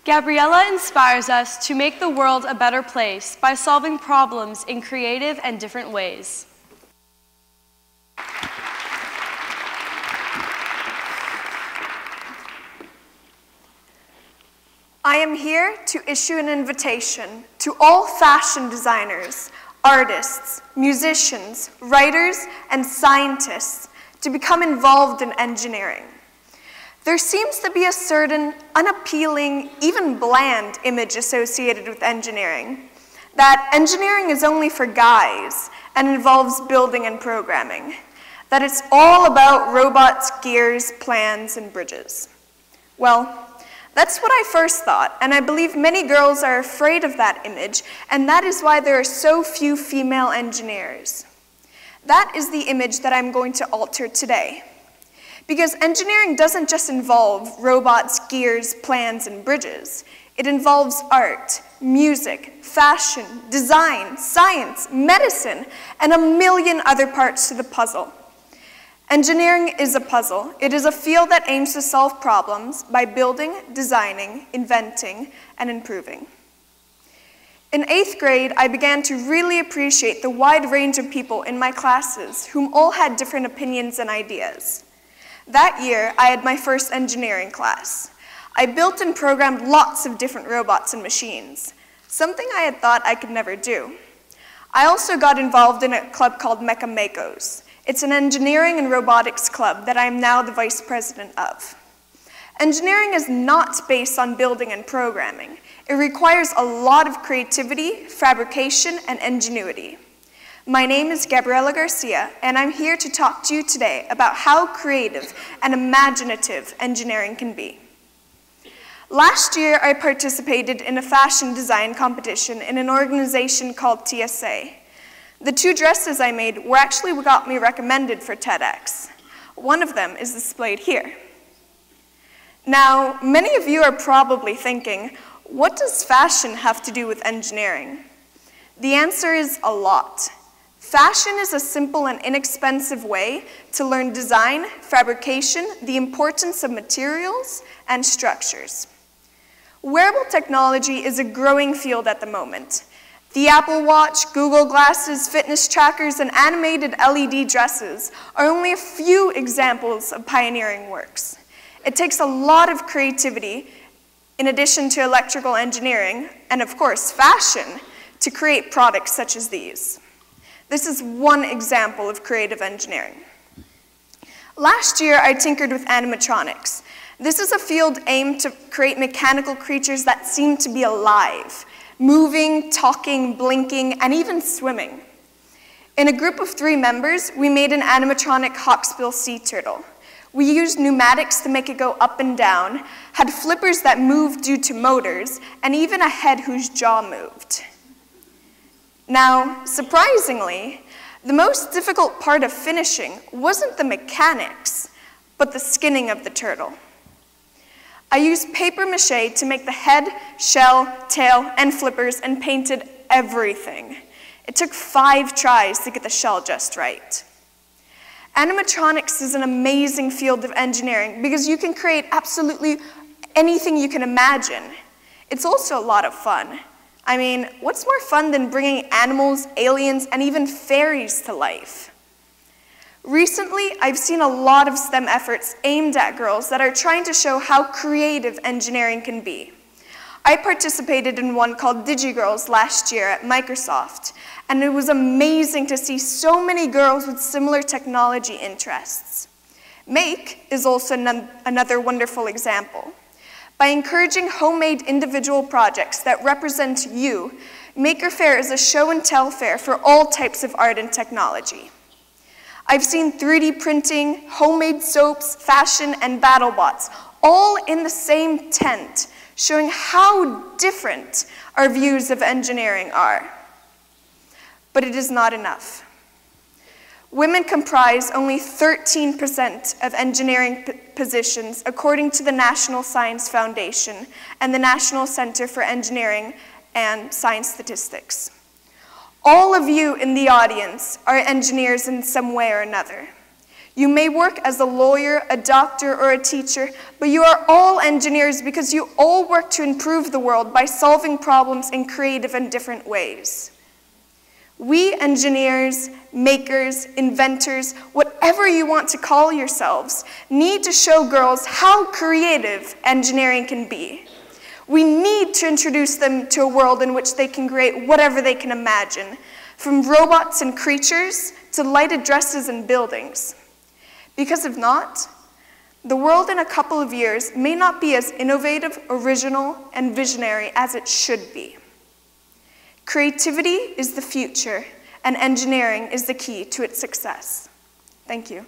Gabriella inspires us to make the world a better place by solving problems in creative and different ways. I am here to issue an invitation to all fashion designers, artists, musicians, writers, and scientists to become involved in engineering. There seems to be a certain unappealing, even bland image associated with engineering, that engineering is only for guys and involves building and programming, that it's all about robots, gears, plans, and bridges. Well, that's what I first thought, and I believe many girls are afraid of that image, and that is why there are so few female engineers. That is the image that I'm going to alter today. Because engineering doesn't just involve robots, gears, plans, and bridges. It involves art, music, fashion, design, science, medicine, and a million other parts to the puzzle. Engineering is a puzzle. It is a field that aims to solve problems by building, designing, inventing, and improving. In 8th grade, I began to really appreciate the wide range of people in my classes whom all had different opinions and ideas. That year, I had my first engineering class. I built and programmed lots of different robots and machines, something I had thought I could never do. I also got involved in a club called Mecha-Makos. It's an engineering and robotics club that I am now the vice president of. Engineering is not based on building and programming. It requires a lot of creativity, fabrication, and ingenuity. My name is Gabriella Garcia, and I'm here to talk to you today about how creative and imaginative engineering can be. Last year, I participated in a fashion design competition in an organization called TSA. The 2 dresses I made were actually what got me recommended for TEDx. One of them is displayed here. Now, many of you are probably thinking, what does fashion have to do with engineering? The answer is a lot. Fashion is a simple and inexpensive way to learn design, fabrication, the importance of materials, and structures. Wearable technology is a growing field at the moment. The Apple Watch, Google Glasses, fitness trackers, and animated LED dresses are only a few examples of pioneering works. It takes a lot of creativity, in addition to electrical engineering, and of course fashion, to create products such as these. This is one example of creative engineering. Last year, I tinkered with animatronics. This is a field aimed to create mechanical creatures that seem to be alive, moving, talking, blinking, and even swimming. In a group of 3 members, we made an animatronic hawksbill sea turtle. We used pneumatics to make it go up and down, had flippers that moved due to motors, and even a head whose jaw moved. Now, surprisingly, the most difficult part of finishing wasn't the mechanics, but the skinning of the turtle. I used paper mache to make the head, shell, tail, and flippers and painted everything. It took 5 tries to get the shell just right. Animatronics is an amazing field of engineering because you can create absolutely anything you can imagine. It's also a lot of fun. I mean, what's more fun than bringing animals, aliens, and even fairies to life? Recently, I've seen a lot of STEM efforts aimed at girls that are trying to show how creative engineering can be. I participated in one called DigiGirls last year at Microsoft, and it was amazing to see so many girls with similar technology interests. Make is also another wonderful example. By encouraging homemade individual projects that represent you, Maker Fair is a show and tell fair for all types of art and technology. I've seen 3D printing, homemade soaps, fashion, and BattleBots, all in the same tent, showing how different our views of engineering are. But it is not enough. Women comprise only 13% of engineering positions according to the National Science Foundation and the National Center for Engineering and Science Statistics. All of you in the audience are engineers in some way or another. You may work as a lawyer, a doctor, or a teacher, but you are all engineers because you all work to improve the world by solving problems in creative and different ways. We engineers, makers, inventors, whatever you want to call yourselves, need to show girls how creative engineering can be. We need to introduce them to a world in which they can create whatever they can imagine, from robots and creatures to lighted dresses and buildings. Because if not, the world in a couple of years may not be as innovative, original, and visionary as it should be. Creativity is the future, and engineering is the key to its success. Thank you.